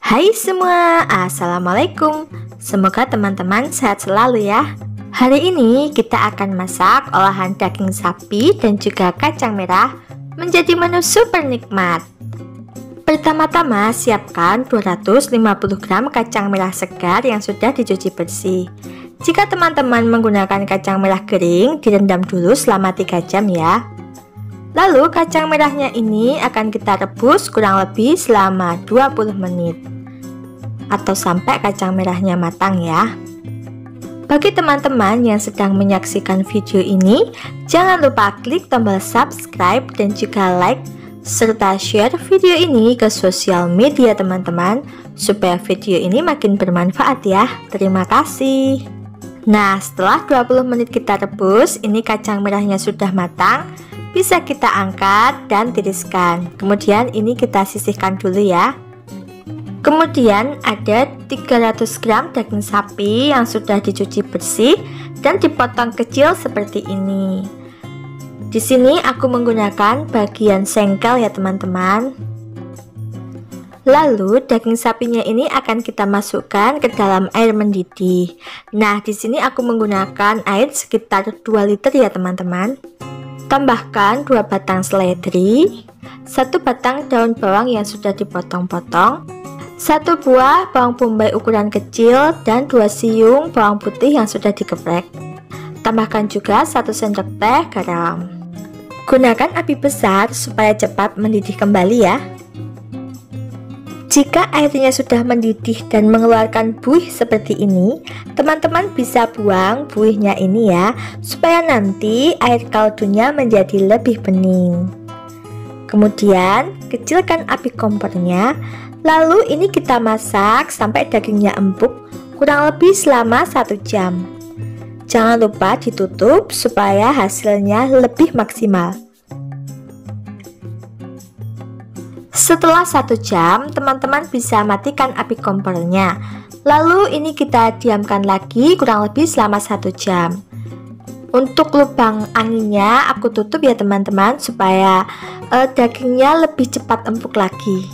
Hai semua, Assalamualaikum. Semoga teman-teman sehat selalu ya. Hari ini kita akan masak olahan daging sapi dan juga kacang merah menjadi menu super nikmat. Pertama-tama siapkan 250 gram kacang merah segar yang sudah dicuci bersih. Jika teman-teman menggunakan kacang merah kering, direndam dulu selama 3 jam ya. Lalu kacang merahnya ini akan kita rebus kurang lebih selama 20 menit atau sampai kacang merahnya matang ya. Bagi teman-teman yang sedang menyaksikan video ini, jangan lupa klik tombol subscribe dan juga like serta share video ini ke sosial media teman-teman supaya video ini makin bermanfaat ya. Terima kasih. Nah, setelah 20 menit kita rebus, ini kacang merahnya sudah matang. Bisa kita angkat dan tiriskan. Kemudian ini kita sisihkan dulu ya. Kemudian ada 300 gram daging sapi yang sudah dicuci bersih dan dipotong kecil seperti ini. Di sini aku menggunakan bagian sengkel ya teman-teman. Lalu daging sapinya ini akan kita masukkan ke dalam air mendidih. Nah, di sini aku menggunakan air sekitar 2 liter ya teman-teman. Tambahkan 2 batang seledri, 1 batang daun bawang yang sudah dipotong-potong, 1 buah bawang bombay ukuran kecil, dan 2 siung bawang putih yang sudah digeprek. Tambahkan juga 1 sendok teh garam. Gunakan api besar supaya cepat mendidih kembali ya. Jika airnya sudah mendidih dan mengeluarkan buih seperti ini, teman-teman bisa buang buihnya ini ya, supaya nanti air kaldunya menjadi lebih bening. Kemudian kecilkan api kompornya, lalu ini kita masak sampai dagingnya empuk kurang lebih selama 1 jam. Jangan lupa ditutup supaya hasilnya lebih maksimal. Setelah 1 jam, teman-teman bisa matikan api kompornya. Lalu ini kita diamkan lagi kurang lebih selama 1 jam. Untuk lubang anginnya aku tutup ya teman-teman, supaya dagingnya lebih cepat empuk lagi.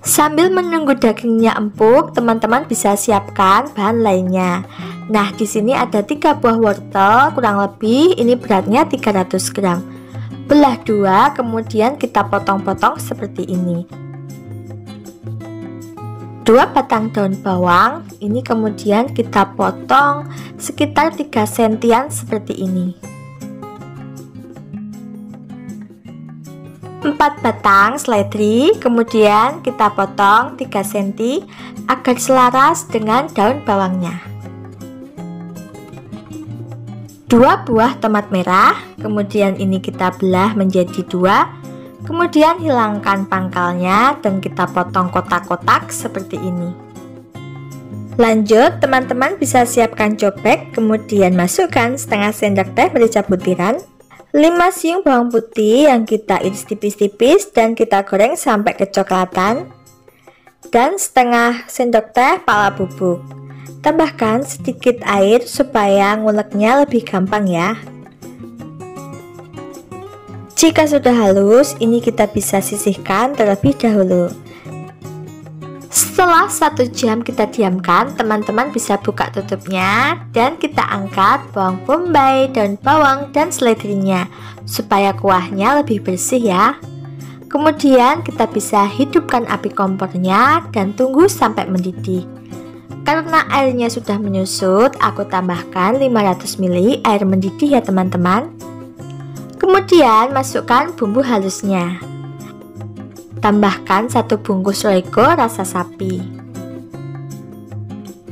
Sambil menunggu dagingnya empuk, teman-teman bisa siapkan bahan lainnya. Nah, di sini ada 3 buah wortel kurang lebih, ini beratnya 300 gram. Belah 2, kemudian kita potong-potong seperti ini. 2 batang daun bawang, ini kemudian kita potong sekitar 3 sentian seperti ini. 4 batang seledri, kemudian kita potong 3 cm agar selaras dengan daun bawangnya. 2 buah tomat merah, kemudian ini kita belah menjadi 2, kemudian hilangkan pangkalnya dan kita potong kotak-kotak seperti ini. Lanjut, teman-teman bisa siapkan cobek, kemudian masukkan setengah sendok teh merica butiran, 5 siung bawang putih yang kita iris tipis-tipis dan kita goreng sampai kecoklatan, dan setengah sendok teh pala bubuk. Tambahkan sedikit air supaya nguleknya lebih gampang ya. Jika sudah halus, ini kita bisa sisihkan terlebih dahulu. Setelah 1 jam kita diamkan, teman-teman bisa buka tutupnya dan kita angkat bawang bombay, daun bawang, dan seledrinya supaya kuahnya lebih bersih ya. Kemudian kita bisa hidupkan api kompornya dan tunggu sampai mendidih. Karena airnya sudah menyusut, aku tambahkan 500 ml air mendidih ya teman-teman. Kemudian masukkan bumbu halusnya. Tambahkan 1 bungkus royco rasa sapi,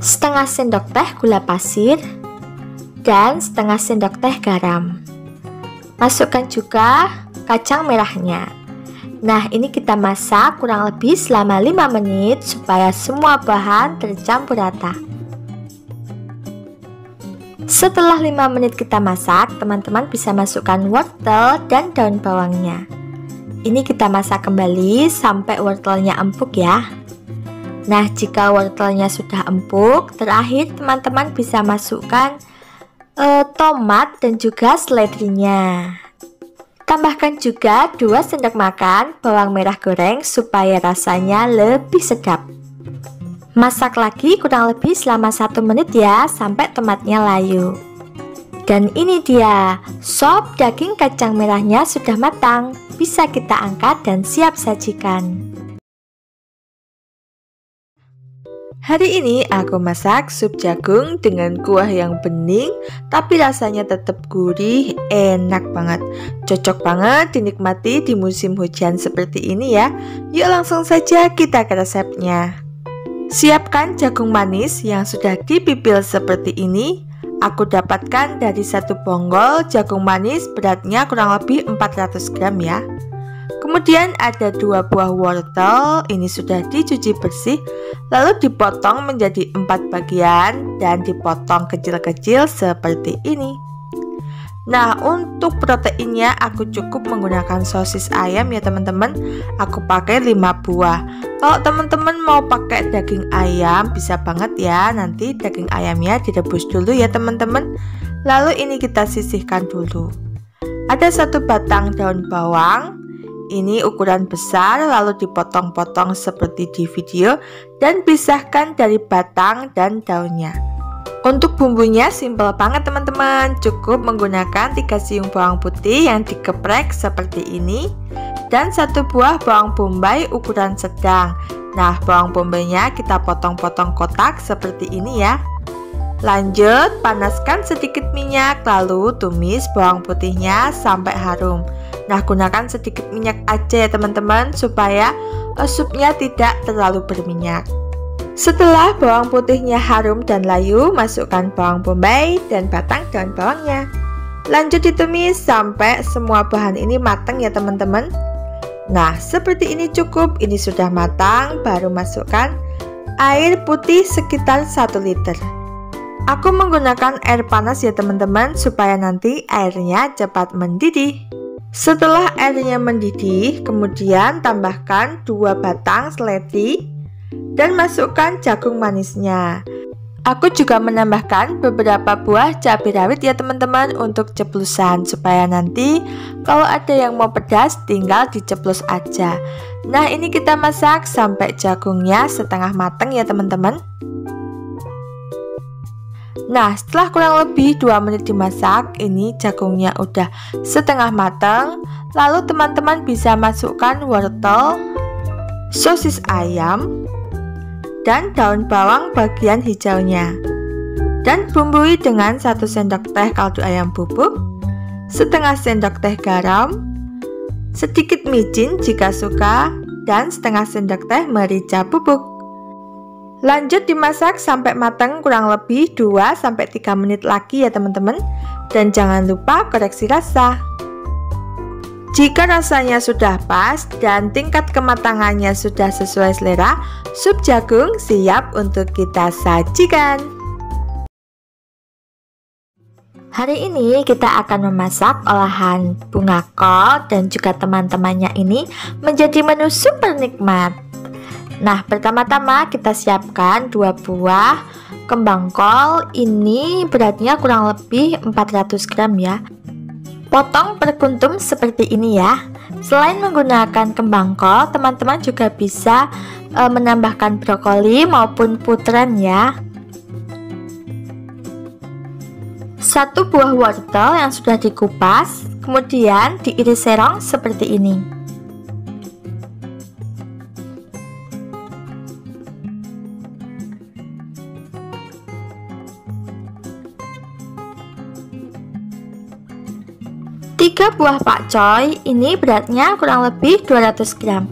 setengah sendok teh gula pasir, dan setengah sendok teh garam. Masukkan juga kacang merahnya. Nah, ini kita masak kurang lebih selama 5 menit supaya semua bahan tercampur rata. Setelah 5 menit kita masak, teman-teman bisa masukkan wortel dan daun bawangnya. Ini kita masak kembali sampai wortelnya empuk ya. Nah, jika wortelnya sudah empuk, terakhir teman-teman bisa masukkan tomat dan juga seledrinya. Tambahkan juga 2 sendok makan bawang merah goreng supaya rasanya lebih sedap. Masak lagi kurang lebih selama 1 menit ya, sampai tomatnya layu. Dan ini dia, sop daging kacang merahnya sudah matang. Bisa kita angkat dan siap sajikan. Hari ini aku masak sup jagung dengan kuah yang bening, tapi rasanya tetap gurih, enak banget. Cocok banget dinikmati di musim hujan seperti ini ya. Yuk langsung saja kita ke resepnya. Siapkan jagung manis yang sudah dipipil seperti ini. Aku dapatkan dari 1 bonggol jagung manis, beratnya kurang lebih 400 gram ya. Kemudian ada 2 buah wortel, ini sudah dicuci bersih, lalu dipotong menjadi 4 bagian dan dipotong kecil-kecil seperti ini. Nah, untuk proteinnya aku cukup menggunakan sosis ayam ya teman-teman. Aku pakai 5 buah. Kalau teman-teman mau pakai daging ayam bisa banget ya. Nanti daging ayamnya direbus dulu ya teman-teman. Lalu ini kita sisihkan dulu. Ada 1 batang daun bawang. Ini ukuran besar, lalu dipotong-potong seperti di video dan pisahkan dari batang dan daunnya. Untuk bumbunya simple banget teman-teman, cukup menggunakan 3 siung bawang putih yang dikeprek seperti ini dan 1 buah bawang bombay ukuran sedang. Nah, bawang bombaynya kita potong-potong kotak seperti ini ya. Lanjut, panaskan sedikit minyak, lalu tumis bawang putihnya sampai harum. Nah, gunakan sedikit minyak aja ya teman-teman, supaya supnya tidak terlalu berminyak. Setelah bawang putihnya harum dan layu, masukkan bawang bombay dan batang daun bawangnya. Lanjut ditumis sampai semua bahan ini matang ya teman-teman. Nah, seperti ini cukup, ini sudah matang, baru masukkan air putih sekitar 1 liter. Aku menggunakan air panas ya teman-teman, supaya nanti airnya cepat mendidih. Setelah airnya mendidih, kemudian tambahkan 2 batang seledi dan masukkan jagung manisnya. Aku juga menambahkan beberapa buah cabai rawit ya teman-teman untuk ceplusan, supaya nanti kalau ada yang mau pedas tinggal diceplus aja. Nah, ini kita masak sampai jagungnya setengah matang ya teman-teman. Nah, setelah kurang lebih 2 menit dimasak, ini jagungnya udah setengah matang. Lalu teman-teman bisa masukkan wortel, sosis ayam, dan daun bawang bagian hijaunya. Dan bumbui dengan 1 sendok teh kaldu ayam bubuk, setengah sendok teh garam, sedikit micin jika suka, dan setengah sendok teh merica bubuk. Lanjut dimasak sampai matang kurang lebih 2-3 menit lagi ya teman-teman. Dan jangan lupa koreksi rasa. Jika rasanya sudah pas dan tingkat kematangannya sudah sesuai selera, sup jagung siap untuk kita sajikan. Hari ini kita akan memasak olahan bunga kol dan juga teman-temannya ini menjadi menu super nikmat. Nah, pertama-tama kita siapkan 2 buah kembang kol. Ini beratnya kurang lebih 400 gram ya. Potong per kuntum seperti ini ya. Selain menggunakan kembang kol, teman-teman juga bisa menambahkan brokoli maupun puteran ya. 1 buah wortel yang sudah dikupas, kemudian diiris serong seperti ini. Tiga buah pakcoy, ini beratnya kurang lebih 200 gram.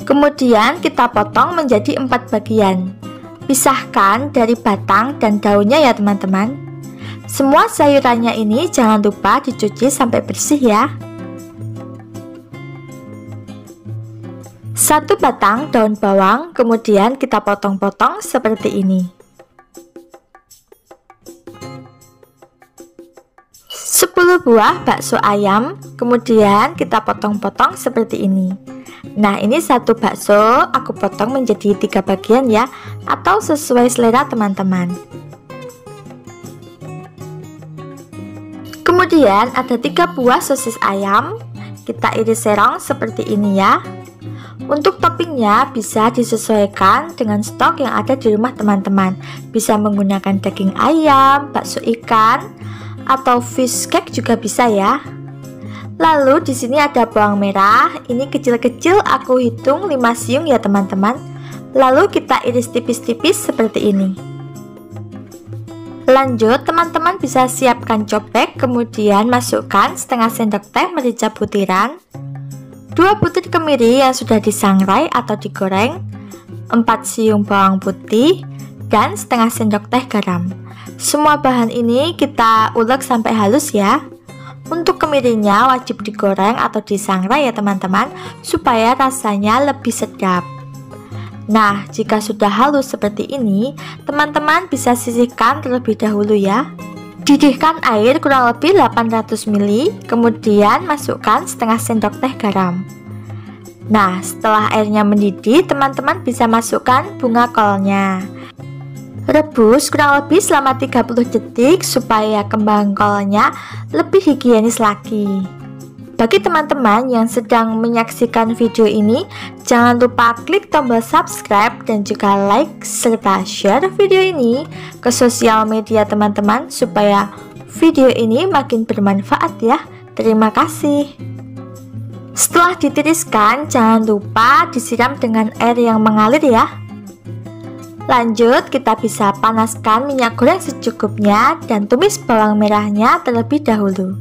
Kemudian kita potong menjadi 4 bagian. Pisahkan dari batang dan daunnya ya teman-teman. Semua sayurannya ini jangan lupa dicuci sampai bersih ya. 1 batang daun bawang, kemudian kita potong-potong seperti ini. 10 buah bakso ayam, kemudian kita potong-potong seperti ini. Nah, ini 1 bakso aku potong menjadi 3 bagian ya, atau sesuai selera teman-teman. Kemudian ada 3 buah sosis ayam, kita iris serong seperti ini ya. Untuk toppingnya bisa disesuaikan dengan stok yang ada di rumah teman-teman. Bisa menggunakan daging ayam, bakso ikan, atau fish cake juga bisa ya. Lalu di sini ada bawang merah, ini kecil-kecil aku hitung 5 siung ya teman-teman. Lalu kita iris tipis-tipis seperti ini. Lanjut teman-teman bisa siapkan cobek, kemudian masukkan setengah sendok teh merica butiran, 2 butir kemiri yang sudah disangrai atau digoreng, 4 siung bawang putih, dan setengah sendok teh garam. Semua bahan ini kita ulek sampai halus ya. Untuk kemirinya wajib digoreng atau disangrai ya teman-teman, supaya rasanya lebih sedap. Nah, jika sudah halus seperti ini, teman-teman bisa sisihkan terlebih dahulu ya. Didihkan air kurang lebih 800 ml, kemudian masukkan setengah sendok teh garam. Nah, setelah airnya mendidih, teman-teman bisa masukkan bunga kolnya. Rebus kurang lebih selama 30 detik supaya kembang kolnya lebih higienis lagi. Bagi teman-teman yang sedang menyaksikan video ini, jangan lupa klik tombol subscribe dan juga like serta share video ini ke sosial media teman-teman supaya video ini makin bermanfaat ya. Terima kasih. Setelah ditiriskan, jangan lupa disiram dengan air yang mengalir ya. Lanjut, kita bisa panaskan minyak goreng secukupnya dan tumis bawang merahnya terlebih dahulu.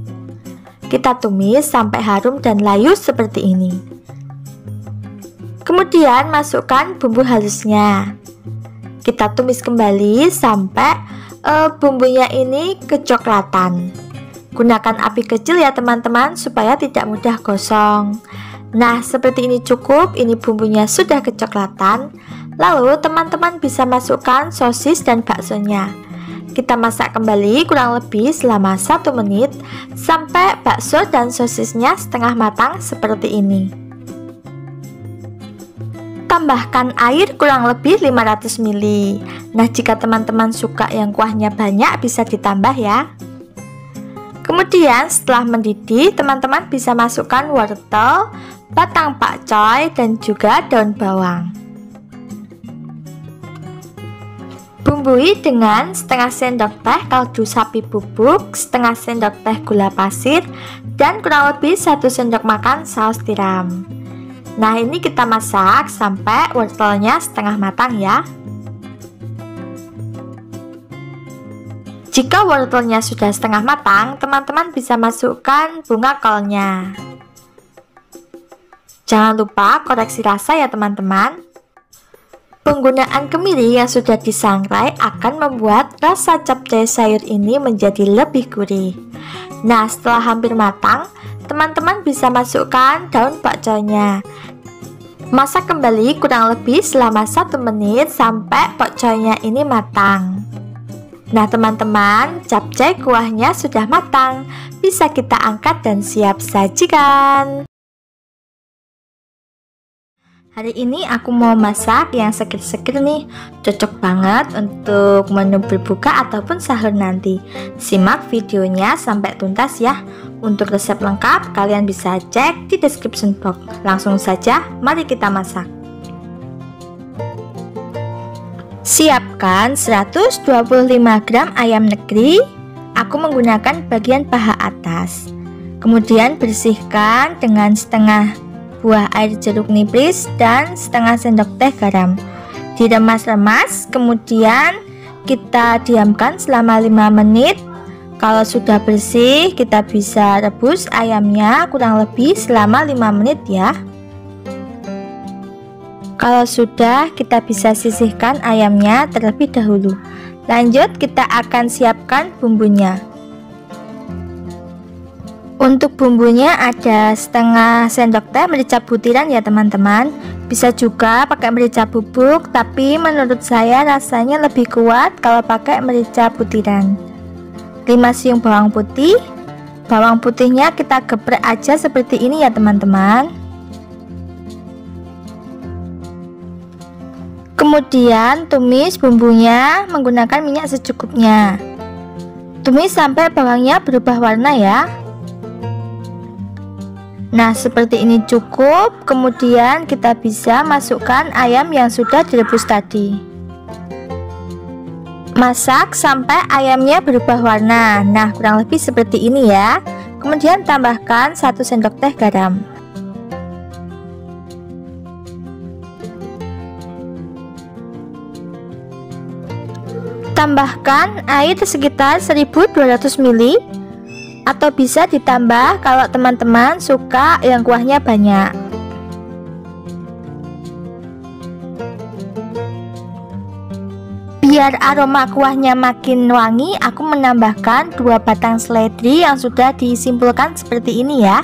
Kita tumis sampai harum dan layu seperti ini. Kemudian masukkan bumbu halusnya. Kita tumis kembali sampai bumbunya ini kecoklatan. Gunakan api kecil ya teman-teman supaya tidak mudah gosong. Nah, seperti ini cukup, ini bumbunya sudah kecoklatan. Lalu teman-teman bisa masukkan sosis dan baksonya. Kita masak kembali kurang lebih selama 1 menit sampai bakso dan sosisnya setengah matang seperti ini. Tambahkan air kurang lebih 500 ml. Nah, jika teman-teman suka yang kuahnya banyak bisa ditambah ya. Kemudian setelah mendidih, teman-teman bisa masukkan wortel, batang pakcoy, dan juga daun bawang. Bumbui dengan setengah sendok teh kaldu sapi bubuk, setengah sendok teh gula pasir, dan kurang lebih 1 sendok makan saus tiram. Nah, ini kita masak sampai wortelnya setengah matang ya. Jika wortelnya sudah setengah matang, teman-teman bisa masukkan bunga kolnya. Jangan lupa koreksi rasa ya teman-teman. Penggunaan kemiri yang sudah disangrai akan membuat rasa capcay sayur ini menjadi lebih gurih. Nah, setelah hampir matang, teman-teman bisa masukkan daun pakcoynya. Masak kembali kurang lebih selama 1 menit sampai pakcoynya ini matang. Nah teman-teman, capcay kuahnya sudah matang. Bisa kita angkat dan siap sajikan. Hari ini aku mau masak yang seger-seger nih. Cocok banget untuk menu berbuka ataupun sahur nanti. Simak videonya sampai tuntas ya. Untuk resep lengkap kalian bisa cek di description box. Langsung saja, mari kita masak. Siapkan 125 gram ayam negeri. Aku menggunakan bagian paha atas. Kemudian bersihkan dengan setengah buah air jeruk nipis dan setengah sendok teh garam. Diremas-remas, kemudian kita diamkan selama 5 menit. Kalau sudah bersih, kita bisa rebus ayamnya kurang lebih selama 5 menit ya. Kalau sudah, kita bisa sisihkan ayamnya terlebih dahulu. Lanjut, kita akan siapkan bumbunya. Untuk bumbunya ada setengah sendok teh merica butiran ya teman-teman. Bisa juga pakai merica bubuk, tapi menurut saya rasanya lebih kuat kalau pakai merica butiran. 5 siung bawang putih. Bawang putihnya kita geprek aja seperti ini ya teman-teman. Kemudian tumis bumbunya menggunakan minyak secukupnya. Tumis sampai bawangnya berubah warna ya. Nah, seperti ini cukup. Kemudian kita bisa masukkan ayam yang sudah direbus tadi. Masak sampai ayamnya berubah warna. Nah, kurang lebih seperti ini ya. Kemudian tambahkan 1 sendok teh garam. Tambahkan air sekitar 1200 ml atau bisa ditambah kalau teman-teman suka yang kuahnya banyak. Biar aroma kuahnya makin wangi, aku menambahkan 2 batang seledri yang sudah disimpulkan seperti ini ya.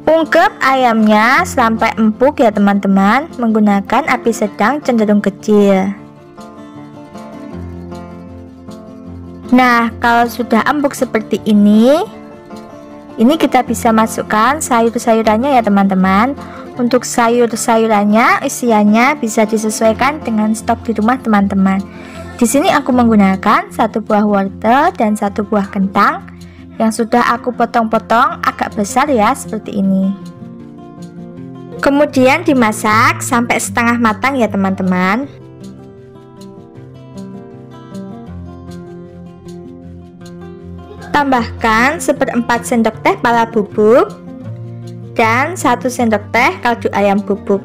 Ungkep ayamnya sampai empuk ya teman-teman, menggunakan api sedang cenderung kecil. Nah, kalau sudah empuk seperti ini kita bisa masukkan sayur-sayurannya ya teman-teman. Untuk sayur-sayurannya isiannya bisa disesuaikan dengan stok di rumah teman-teman. Di sini aku menggunakan 1 buah wortel dan 1 buah kentang yang sudah aku potong-potong agak besar ya, seperti ini. Kemudian dimasak sampai setengah matang ya teman-teman. Tambahkan 1/4 sendok teh pala bubuk dan 1 sendok teh kaldu ayam bubuk.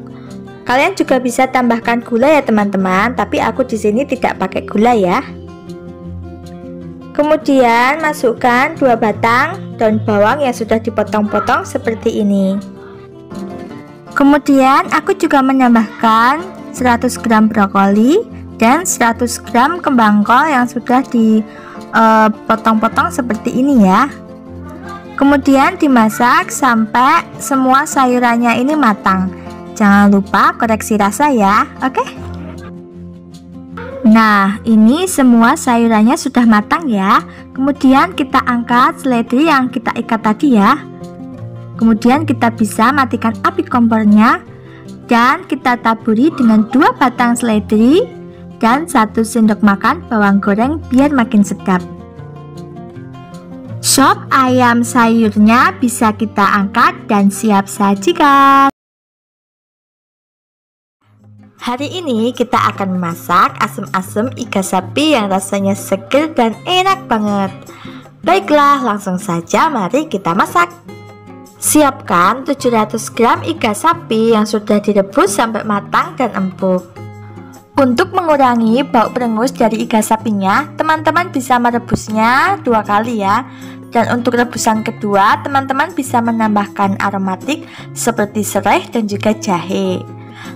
Kalian juga bisa tambahkan gula ya teman-teman, tapi aku di sini tidak pakai gula ya. Kemudian masukkan 2 batang daun bawang yang sudah dipotong-potong seperti ini. Kemudian aku juga menambahkan 100 gram brokoli dan 100 gram kembang kol yang sudah dipotong-potong seperti ini ya. Kemudian dimasak sampai semua sayurannya ini matang. Jangan lupa koreksi rasa ya, oke? Nah, ini semua sayurannya sudah matang ya. Kemudian kita angkat seledri yang kita ikat tadi ya. Kemudian kita bisa matikan api kompornya dan kita taburi dengan 2 batang seledri dan 1 sendok makan bawang goreng biar makin sedap. Sop ayam sayurnya bisa kita angkat dan siap sajikan. Hari ini kita akan memasak asam-asam iga sapi yang rasanya seger dan enak banget. Baiklah, langsung saja mari kita masak. Siapkan 700 gram iga sapi yang sudah direbus sampai matang dan empuk. Untuk mengurangi bau perengus dari iga sapinya, teman-teman bisa merebusnya 2 kali ya. Dan untuk rebusan kedua, teman-teman bisa menambahkan aromatik seperti serai dan juga jahe.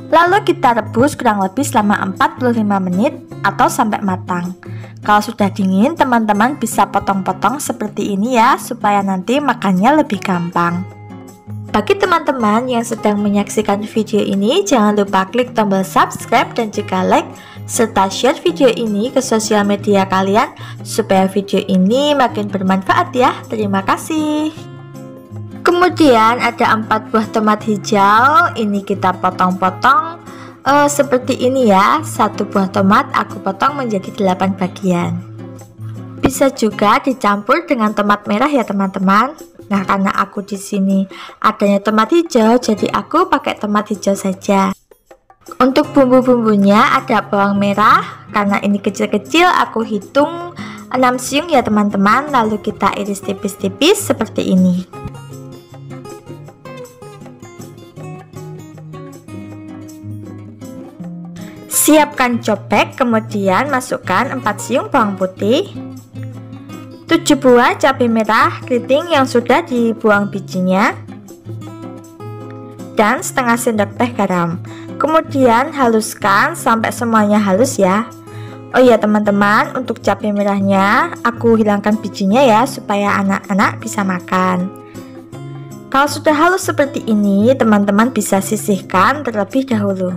Lalu kita rebus kurang lebih selama 45 menit atau sampai matang. Kalau sudah dingin, teman-teman bisa potong-potong seperti ini ya, supaya nanti makannya lebih gampang. Bagi teman-teman yang sedang menyaksikan video ini, jangan lupa klik tombol subscribe dan juga like, serta share video ini ke sosial media kalian supaya video ini makin bermanfaat ya. Terima kasih. Kemudian ada 4 buah tomat hijau, ini kita potong-potong seperti ini ya. 1 buah tomat aku potong menjadi 8 bagian. Bisa juga dicampur dengan tomat merah ya teman-teman. Nah, karena aku di sini adanya tomat hijau, jadi aku pakai tomat hijau saja. Untuk bumbu-bumbunya ada bawang merah, karena ini kecil-kecil aku hitung 6 siung ya teman-teman. Lalu kita iris tipis-tipis seperti ini. Siapkan cobek, kemudian masukkan 4 siung bawang putih, 7 buah cabai merah keriting yang sudah dibuang bijinya, dan setengah sendok teh garam. Kemudian haluskan sampai semuanya halus ya. Oh iya teman-teman, untuk cabai merahnya aku hilangkan bijinya ya, supaya anak-anak bisa makan. Kalau sudah halus seperti ini, teman-teman bisa sisihkan terlebih dahulu.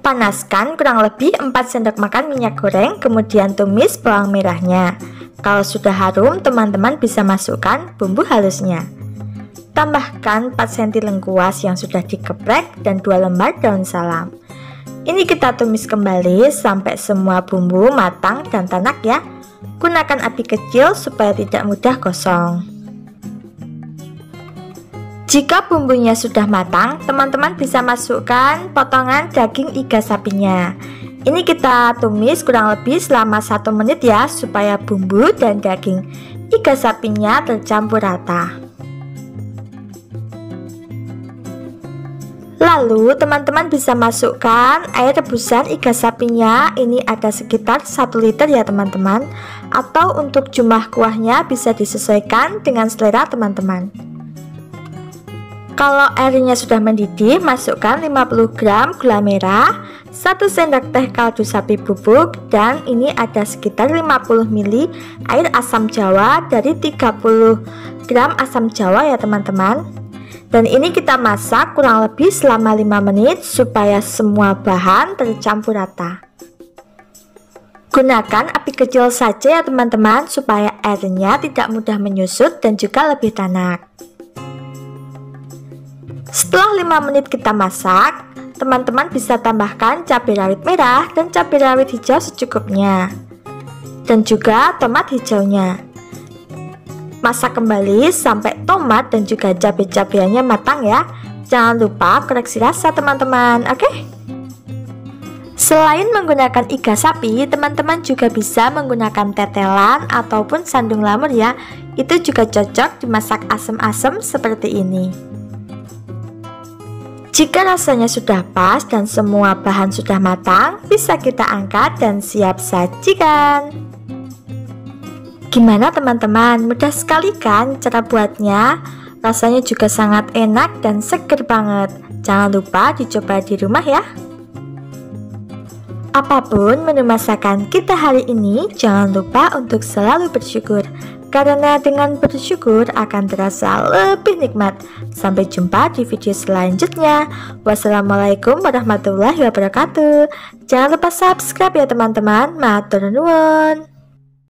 Panaskan kurang lebih 4 sendok makan minyak goreng, kemudian tumis bawang merahnya. Kalau sudah harum, teman-teman bisa masukkan bumbu halusnya. Tambahkan 4 cm lengkuas yang sudah dikeprek dan 2 lembar daun salam. Ini kita tumis kembali sampai semua bumbu matang dan tanak ya. Gunakan api kecil supaya tidak mudah gosong. Jika bumbunya sudah matang, teman-teman bisa masukkan potongan daging iga sapinya. Ini kita tumis kurang lebih selama 1 menit ya, supaya bumbu dan daging iga sapinya tercampur rata. Lalu teman-teman bisa masukkan air rebusan iga sapinya. Ini ada sekitar 1 liter ya teman-teman. Atau untuk jumlah kuahnya bisa disesuaikan dengan selera teman-teman. Kalau airnya sudah mendidih, masukkan 50 gram gula merah, 1 sendok teh kaldu sapi bubuk, dan ini ada sekitar 50 ml air asam jawa dari 30 gram asam jawa ya teman-teman. Dan ini kita masak kurang lebih selama 5 menit supaya semua bahan tercampur rata. Gunakan api kecil saja ya teman-teman, supaya airnya tidak mudah menyusut dan juga lebih tanak. Setelah 5 menit kita masak, teman-teman bisa tambahkan cabai rawit merah dan cabai rawit hijau secukupnya, dan juga tomat hijaunya. Masak kembali sampai tomat dan juga cabai-cabiannya matang ya. Jangan lupa koreksi rasa teman-teman, oke? Selain menggunakan iga sapi, teman-teman juga bisa menggunakan tetelan ataupun sandung lamur ya. Itu juga cocok dimasak asam-asam seperti ini. Jika rasanya sudah pas dan semua bahan sudah matang, bisa kita angkat dan siap sajikan. Gimana teman-teman? Mudah sekali kan cara buatnya? Rasanya juga sangat enak dan seger banget. Jangan lupa dicoba di rumah ya. Apapun menu masakan kita hari ini, jangan lupa untuk selalu bersyukur. Karena dengan bersyukur akan terasa lebih nikmat. Sampai jumpa di video selanjutnya. Wassalamualaikum warahmatullahi wabarakatuh. Jangan lupa subscribe ya teman-teman. Matur nuwun.